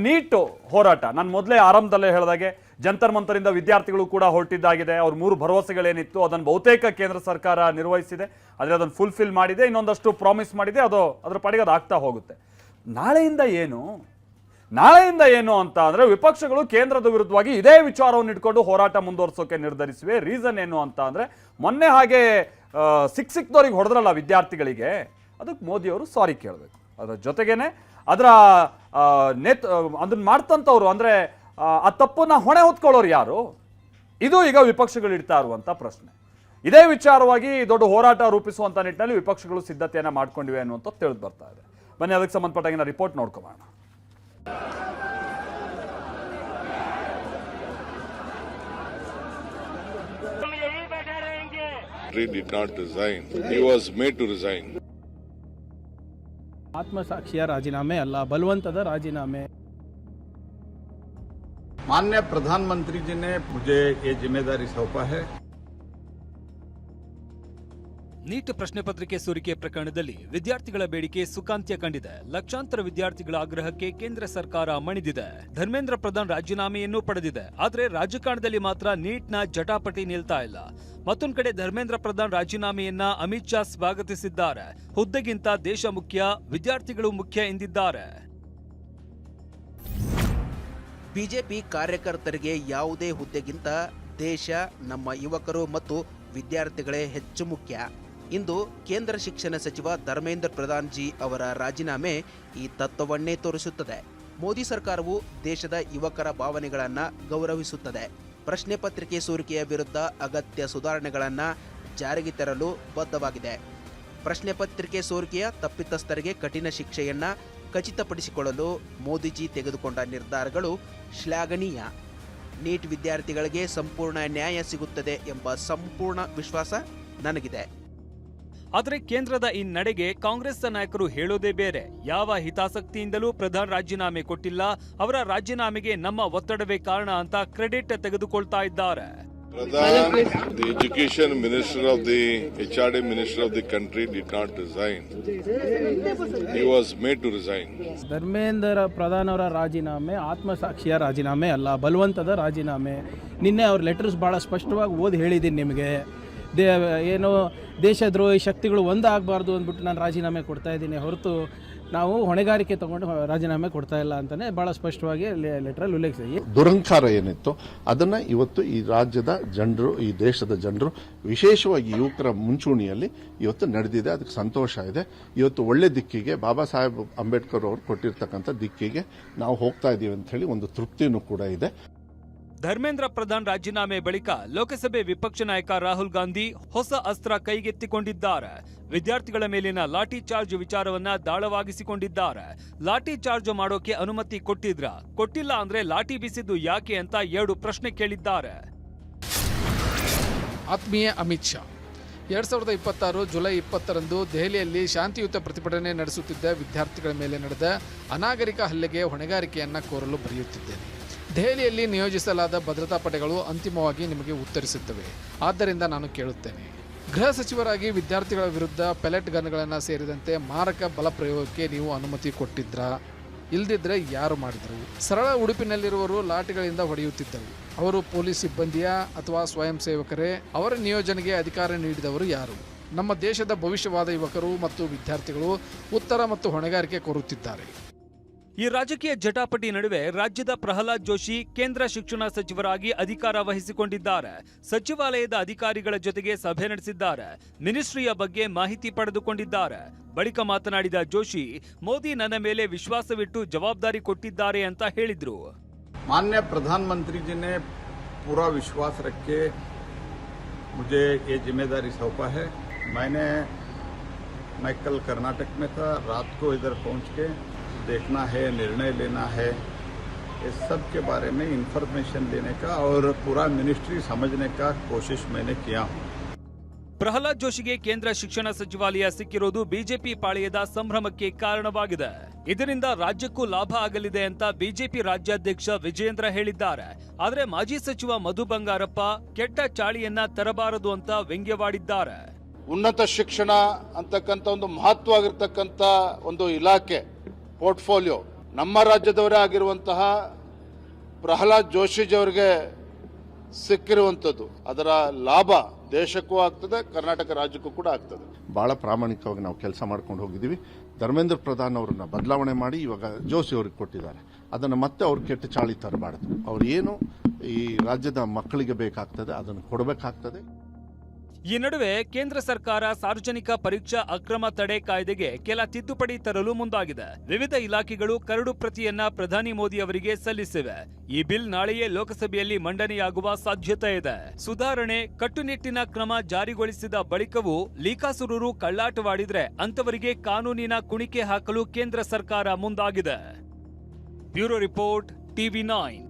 Neat ಹೋರಾಟ ನಾನು ಮೊದಲೇ ಆರಂಭದಲ್ಲೇ ಹೇಳಿದಾಗೆ ಜಂತರ್ ಮಂತರಿಂದ ವಿದ್ಯಾರ್ಥಿಗಳು ಕೂಡ ಹೊರಟಿದ್ದಾಗಿದೆ. ಅವ್ರ 3 ಭರವಸೆಗಳೇನಿತ್ತು ಅದನ್ನು ಬಹುತೇಕ ಕೇಂದ್ರ ಸರ್ಕಾರ ನಿರ್ವಹಿಸಿದೆ. ಆದರೆ ಅದನ್ನು ಫುಲ್ಫಿಲ್ ಮಾಡಿದೆ, ಇನ್ನೊಂದಷ್ಟು ಪ್ರಾಮಿಸ್ ಮಾಡಿದೆ. ಅದು ಅದರ ಪಾಡಿಗೆ ಅದು ಆಗ್ತಾ ಹೋಗುತ್ತೆ. ನಾಳೆಯಿಂದ ಏನು ಅಂತ ಅಂದರೆ ವಿಪಕ್ಷಗಳು ಕೇಂದ್ರದ ವಿರುದ್ಧವಾಗಿ ಇದೇ ವಿಚಾರವನ್ನು ಇಟ್ಕೊಂಡು ಹೋರಾಟ ಮುಂದುವರಿಸೋಕೆ ನಿರ್ಧರಿಸಿವೆ. ರೀಸನ್ ಏನು ಅಂತ ಅಂದರೆ ಮೊನ್ನೆ ಹಾಗೆ ಸಿಕ್ದವ್ರಿಗೆ ಹೊಡೆದ್ರಲ್ಲ ವಿದ್ಯಾರ್ಥಿಗಳಿಗೆ, ಅದಕ್ಕೆ ಮೋದಿಯವರು ಸಾರಿ ಕೇಳಬೇಕು. ಅದರ ಜೊತೆಗೇನೆ ಅದನ್ನ ಮಾಡ್ತಂಥವ್ರು ಅಂದರೆ ಆ ತಪ್ಪನ್ನ ಹೊಣೆ ಹೊತ್ಕೊಳ್ಳೋರು ಯಾರು? ಇದು ಈಗ ವಿಪಕ್ಷಗಳು ಇಡ್ತಾ ಇರುವಂಥ ಪ್ರಶ್ನೆ. ಇದೇ ವಿಚಾರವಾಗಿ ದೊಡ್ಡ ಹೋರಾಟ ರೂಪಿಸುವಂಥ ನಿಟ್ಟಿನಲ್ಲಿ ವಿಪಕ್ಷಗಳು ಸಿದ್ಧತೆಯನ್ನು ಮಾಡ್ಕೊಂಡಿವೆ ಅನ್ನುವಂಥ ತಿಳಿದು ಬರ್ತಾ ಇದೆ. ಬನ್ನಿ ಅದಕ್ಕೆ ಸಂಬಂಧಪಟ್ಟಾಗಿನ ರಿಪೋರ್ಟ್ ನೋಡ್ಕೊಳ್ಳೋಣ. He did not resign. He was made to resign. आत्मसाक्षिया राजीनामे अल्लाह बलवंतದ राजीनामे. माननीय प्रधानमंत्री जी ने मुझे ये जिम्मेदारी सौंपा है. ನೀಟ್ ಪ್ರಶ್ನೆ ಪತ್ರಿಕೆ ಸೋರಿಕೆ ಪ್ರಕರಣದಲ್ಲಿ ವಿದ್ಯಾರ್ಥಿಗಳ ಬೇಡಿಕೆ ಸುಖಾಂತ್ಯ ಕಂಡಿದೆ. ಲಕ್ಷಾಂತರ ವಿದ್ಯಾರ್ಥಿಗಳ ಆಗ್ರಹಕ್ಕೆ ಕೇಂದ್ರ ಸರ್ಕಾರ ಮಣಿದಿದೆ. ಧರ್ಮೇಂದ್ರ ಪ್ರಧಾನ್ ರಾಜೀನಾಮೆಯನ್ನು ಪಡೆದಿದೆ. ಆದರೆ ರಾಜಕಾರಣದಲ್ಲಿ ಮಾತ್ರ ನೀಟ್ನ ಜಟಾಪಟಿ ನಿಲ್ತಾ ಇಲ್ಲ. ಮತ್ತೊಂದು ಕಡೆ ಧರ್ಮೇಂದ್ರ ಪ್ರಧಾನ್ ರಾಜೀನಾಮೆಯನ್ನ ಅಮಿತ್ ಶಾ ಸ್ವಾಗತಿಸಿದ್ದಾರೆ. ಹುದ್ದೆಗಿಂತ ದೇಶ ಮುಖ್ಯ, ವಿದ್ಯಾರ್ಥಿಗಳು ಮುಖ್ಯ ಎಂದಿದ್ದಾರೆ. ಬಿಜೆಪಿ ಕಾರ್ಯಕರ್ತರಿಗೆ ಯಾವುದೇ ಹುದ್ದೆಗಿಂತ ದೇಶ, ನಮ್ಮ ಯುವಕರು ಮತ್ತು ವಿದ್ಯಾರ್ಥಿಗಳೇ ಹೆಚ್ಚು ಮುಖ್ಯ. ಇಂದು ಕೇಂದ್ರ ಶಿಕ್ಷಣ ಸಚಿವ ಧರ್ಮೇಂದ್ರ ಪ್ರಧಾನ್ ಜಿ ಅವರ ರಾಜೀನಾಮೆ ಈ ತತ್ವವನ್ನೇ ತೋರಿಸುತ್ತದೆ. ಮೋದಿ ಸರ್ಕಾರವು ದೇಶದ ಯುವಕರ ಭಾವನೆಗಳನ್ನು ಗೌರವಿಸುತ್ತದೆ. ಪ್ರಶ್ನೆ ಪತ್ರಿಕೆ ಸೋರಿಕೆಯ ವಿರುದ್ಧ ಅಗತ್ಯ ಸುಧಾರಣೆಗಳನ್ನು ಜಾರಿಗೆ ತರಲು ಬದ್ಧವಾಗಿದೆ. ಪ್ರಶ್ನೆ ಪತ್ರಿಕೆ ಸೋರಿಕೆಯ ತಪ್ಪಿತಸ್ಥರಿಗೆ ಕಠಿಣ ಶಿಕ್ಷೆಯನ್ನು ಖಚಿತಪಡಿಸಿಕೊಳ್ಳಲು ಮೋದಿಜಿ ತೆಗೆದುಕೊಂಡ ನಿರ್ಧಾರಗಳು ಶ್ಲಾಘನೀಯ. ನೀಟ್ ವಿದ್ಯಾರ್ಥಿಗಳಿಗೆ ಸಂಪೂರ್ಣ ನ್ಯಾಯ ಸಿಗುತ್ತದೆ ಎಂಬ ಸಂಪೂರ್ಣ ವಿಶ್ವಾಸ ನನಗಿದೆ. ಆದರೆ ಕೇಂದ್ರದ ಈ ನಡೆಗೆ ಕಾಂಗ್ರೆಸ್ ನಾಯಕರು ಹೇಳೋದೇ ಬೇರೆ. ಯಾವ ಹಿತಾಸಕ್ತಿಯಿಂದಲೂ ಪ್ರಧಾನ್ ರಾಜೀನಾಮೆ ಕೊಟ್ಟಿಲ್ಲ, ಅವರ ರಾಜೀನಾಮೆಗೆ ನಮ್ಮ ಒತ್ತಡವೇ ಕಾರಣ ಅಂತ ಕ್ರೆಡಿಟ್ ತೆಗೆದುಕೊಳ್ತಾ ಇದ್ದಾರೆ. Pradhan, the education minister of the HRD minister of the country did not resign. He was made to resign. Dharmendra Pradhan ಅವರ ರಾಜೀನಾಮೆ ಆತ್ಮಸಾಕ್ಷಿಯ ರಾಜೀನಾಮೆ ಅಲ್ಲ, ಬಲವಂತದ ರಾಜೀನಾಮೆ. ನಿನ್ನೆ ಅವ್ರ ಲೆಟರ್ಸ್ ಭಾಳ ಸ್ಪಷ್ಟವಾಗಿ ಓದಿ ಹೇಳಿದ್ದೀನಿ ನಿಮಗೆ. ಏನು ದೇಶದ್ರೋಹಿ ಶಕ್ತಿಗಳು ಒಂದಾಗಬಾರ್ದು ಅಂದ್ಬಿಟ್ಟು ನಾನು ರಾಜೀನಾಮೆ ಕೊಡ್ತಾ ಇದ್ದೀನಿ ಹೊರತು ನಾವು ಹೊಣೆಗಾರಿಕೆ ತಗೊಂಡು ರಾಜೀನಾಮೆ ಕೊಡ್ತಾ ಇಲ್ಲ ಅಂತಾನೆ ಬಹಳ ಸ್ಪಷ್ಟವಾಗಿ ಲೆಟರಲ್ಲಿ ಉಲ್ಲೇಖಿಸಿ. ದುರಂಕಾರ ಏನಿತ್ತು ಅದನ್ನ ಇವತ್ತು ಈ ರಾಜ್ಯದ ಜನರು, ಈ ದೇಶದ ಜನರು, ವಿಶೇಷವಾಗಿ ಯುವಕರ ಮುಂಚೂಣಿಯಲ್ಲಿ ಇವತ್ತು ನಡೆದಿದೆ. ಅದಕ್ಕೆ ಸಂತೋಷ ಇದೆ. ಇವತ್ತು ಒಳ್ಳೆ ದಿಕ್ಕಿಗೆ, ಬಾಬಾ ಸಾಹೇಬ್ ಅಂಬೇಡ್ಕರ್ ಅವರು ಕೊಟ್ಟಿರ್ತಕ್ಕಂಥ ದಿಕ್ಕಿಗೆ ನಾವು ಹೋಗ್ತಾ ಇದ್ದೀವಿ ಅಂತ ಹೇಳಿ ಒಂದು ತೃಪ್ತಿನೂ ಕೂಡ ಇದೆ. ಧರ್ಮೇಂದ್ರ ಪ್ರಧಾನ್ ರಾಜೀನಾಮೆ ಬಳಿಕ ಲೋಕಸಭೆ ವಿಪಕ್ಷ ನಾಯಕ ರಾಹುಲ್ ಗಾಂಧಿ ಹೊಸ ಅಸ್ತ್ರ ಕೈಗೆತ್ತಿಕೊಂಡಿದ್ದಾರೆ. ವಿದ್ಯಾರ್ಥಿಗಳ ಮೇಲಿನ ಲಾಠಿ ಚಾರ್ಜ್ ವಿಚಾರವನ್ನ ದಾಳವಾಗಿಸಿಕೊಂಡಿದ್ದಾರೆ. ಲಾಠಿ ಚಾರ್ಜ್ ಮಾಡೋಕೆ ಅನುಮತಿ ಕೊಟ್ಟಿಲ್ಲ ಅಂದ್ರೆ ಲಾಠಿ ಬೀಸಿದ್ದು ಯಾಕೆ ಅಂತ 2 ಪ್ರಶ್ನೆ ಕೇಳಿದ್ದಾರೆ. ಆತ್ಮೀಯ ಅಮಿತ್ ಶಾ, 2026 ಜುಲೈ 20ರಂದು ದೆಹಲಿಯಲ್ಲಿ ಶಾಂತಿಯುತ ಪ್ರತಿಭಟನೆ ನಡೆಸುತ್ತಿದ್ದ ವಿದ್ಯಾರ್ಥಿಗಳ ಮೇಲೆ ನಡೆದ ಅನಾಗರಿಕ ಹಲ್ಲೆಗೆ ಹೊಣೆಗಾರಿಕೆಯನ್ನ ಕೋರಲು ಬರೆಯುತ್ತಿದ್ದೇನೆ. ದೆಹಲಿಯಲ್ಲಿ ನಿಯೋಜಿಸಲಾದ ಭದ್ರತಾ ಪಡೆಗಳು ಅಂತಿಮವಾಗಿ ನಿಮಗೆ ಉತ್ತರಿಸುತ್ತವೆ. ಆದ್ದರಿಂದ ನಾನು ಕೇಳುತ್ತೇನೆ, ಗೃಹ ಸಚಿವರಾಗಿ ವಿದ್ಯಾರ್ಥಿಗಳ ವಿರುದ್ಧ ಪೆಲೆಟ್ ಗನ್ಗಳನ್ನು ಸೇರಿದಂತೆ ಮಾರಕ ಬಲ ಪ್ರಯೋಗಕ್ಕೆ ನೀವು ಅನುಮತಿ ಕೊಟ್ಟಿದ್ರಾ? ಇಲ್ದಿದ್ರೆ ಯಾರು ಮಾಡಿದರು? ಸರಳ ಉಡುಪಿನಲ್ಲಿರುವವರು ಲಾಠಿಗಳಿಂದ ಹೊಡೆಯುತ್ತಿದ್ದರು. ಅವರು ಪೊಲೀಸ್ ಸಿಬ್ಬಂದಿಯ ಅಥವಾ ಸ್ವಯಂ ಸೇವಕರೇ? ಅವರ ನಿಯೋಜನೆಗೆ ಅಧಿಕಾರ ನೀಡಿದವರು ಯಾರು? ನಮ್ಮ ದೇಶದ ಭವಿಷ್ಯವಾದ ಯುವಕರು ಮತ್ತು ವಿದ್ಯಾರ್ಥಿಗಳು ಉತ್ತರ ಮತ್ತು ಹೊಣೆಗಾರಿಕೆ ಕೋರುತ್ತಿದ್ದಾರೆ. ಈ ರಾಜಕೀಯ ಜಟಾಪಟಿ ನಡುವೆ ರಾಜ್ಯದ ಪ್ರಹ್ಲಾದ್ ಜೋಶಿ ಕೇಂದ್ರ ಶಿಕ್ಷಣ ಸಚಿವರಾಗಿ ಅಧಿಕಾರ ವಹಿಸಿಕೊಂಡಿದ್ದಾರೆ. ಸಚಿವಾಲಯದ ಅಧಿಕಾರಿಗಳ ಜೊತೆಗೆ ಸಭೆ ನಡೆಸಿದ್ದಾರೆ. ಮಿನಿಸ್ಟ್ರಿಯ ಬಗ್ಗೆ ಮಾಹಿತಿ ಪಡೆದುಕೊಂಡಿದ್ದಾರೆ. ಬಳಿಕ ಮಾತನಾಡಿದ ಜೋಶಿ, ಮೋದಿ ನನ್ನ ಮೇಲೆ ವಿಶ್ವಾಸವಿಟ್ಟು ಜವಾಬ್ದಾರಿ ಕೊಟ್ಟಿದ್ದಾರೆ ಅಂತ ಹೇಳಿದ್ರು. माननीय प्रधानमंत्री जी ने पूरा विश्वास रख के मुझे ये जिम्मेदारी सौंपा है. मैं कल कर्नाटक में था. रात को इधर पहुंच के देखना है, निर्णय लेना है, इस सब के बारे में इंफॉर्मेशन देने का और पूरा मिनिस्ट्री समझने का कोशिश मैंने किया हूँ. ಪ್ರಹ್ಲಾದ್ ಜೋಶಿಗೆ ಕೇಂದ್ರ ಶಿಕ್ಷಣ ಸಚಿವಾಲಯ ಸಿಕ್ಕಿರೋದು ಬಿಜೆಪಿ ಪಾಳೆಯದ ಸಂಭ್ರಮಕ್ಕೆ ಕಾರಣವಾಗಿದೆ. ಇದರಿಂದ ರಾಜ್ಯಕ್ಕೂ ಲಾಭ ಆಗಲಿದೆ ಅಂತ ಬಿಜೆಪಿ ರಾಜ್ಯಾಧ್ಯಕ್ಷ ವಿಜಯೇಂದ್ರ ಹೇಳಿದ್ದಾರೆ. ಆದರೆ ಮಾಜಿ ಸಚಿವ ಮಧು ಬಂಗಾರಪ್ಪ ಕೆಟ್ಟ ಚಾಳಿಯನ್ನ ತರಬಾರದು ಅಂತ ವ್ಯಂಗ್ಯವಾಡಿದ್ದಾರೆ. ಉನ್ನತ ಶಿಕ್ಷಣ ಅಂತಕ್ಕಂಥ ಒಂದು ಮಹತ್ವವಾಗಿರ್ತಕ್ಕಂಥ ಒಂದು ಇಲಾಖೆ ಪೋರ್ಟ್ಫೋಲಿಯೋ ನಮ್ಮ ರಾಜ್ಯದವರೇ ಆಗಿರುವಂತಹ ಪ್ರಹ್ಲಾದ್ ಜೋಶಿಜಿಯವರಿಗೆ ಸಿಕ್ಕಿರುವಂಥದ್ದು, ಅದರ ಲಾಭ ದೇಶಕ್ಕೂ ಆಗ್ತದೆ, ಕರ್ನಾಟಕ ರಾಜ್ಯಕ್ಕೂ ಕೂಡ ಆಗ್ತದೆ. ಬಹಳ ಪ್ರಾಮಾಣಿಕವಾಗಿ ನಾವು ಕೆಲಸ ಮಾಡ್ಕೊಂಡು ಹೋಗಿದ್ದೀವಿ. ಧರ್ಮೇಂದ್ರ ಪ್ರಧಾನ್ ಅವರನ್ನ ಬದಲಾವಣೆ ಮಾಡಿ ಇವಾಗ ಜೋಶಿ ಅವ್ರಿಗೆ ಕೊಟ್ಟಿದ್ದಾರೆ. ಅದನ್ನು ಮತ್ತೆ ಅವ್ರು ಕೆಟ್ಟ ಚಾಳಿ ತರಬಾರ್ದು. ಅವ್ರು ಏನು ಈ ರಾಜ್ಯದ ಮಕ್ಕಳಿಗೆ ಬೇಕಾಗ್ತದೆ ಅದನ್ನು ಕೊಡಬೇಕಾಗ್ತದೆ. ಈ ನಡುವೆ ಕೇಂದ್ರ ಸರ್ಕಾರ ಸಾರ್ವಜನಿಕ ಪರೀಕ್ಷಾ ಅಕ್ರಮ ತಡೆ ಕಾಯ್ದೆಗೆ ಕೆಲ ತಿದ್ದುಪಡಿ ತರಲು ಮುಂದಾಗಿದೆ. ವಿವಿಧ ಇಲಾಖೆಗಳು ಕರಡು ಪ್ರತಿಯನ್ನ ಪ್ರಧಾನಿ ಮೋದಿ ಅವರಿಗೆ ಸಲ್ಲಿಸಿವೆ. ಈ ಬಿಲ್ ನಾಳೆಯೇ ಲೋಕಸಭೆಯಲ್ಲಿ ಮಂಡನೆಯಾಗುವ ಸಾಧ್ಯತೆ ಇದೆ. ಸುಧಾರಣೆ, ಕಟ್ಟುನಿಟ್ಟಿನ ಕ್ರಮ ಜಾರಿಗೊಳಿಸಿದ ಬಳಿಕವೂ ಲೀಕಾಸುರರು ಕಳ್ಳಾಟವಾಡಿದ್ರೆ ಅಂತವರಿಗೆ ಕಾನೂನಿನ ಕುಣಿಕೆ ಹಾಕಲು ಕೇಂದ್ರ ಸರ್ಕಾರ ಮುಂದಾಗಿದೆ. Bureau report, TV9.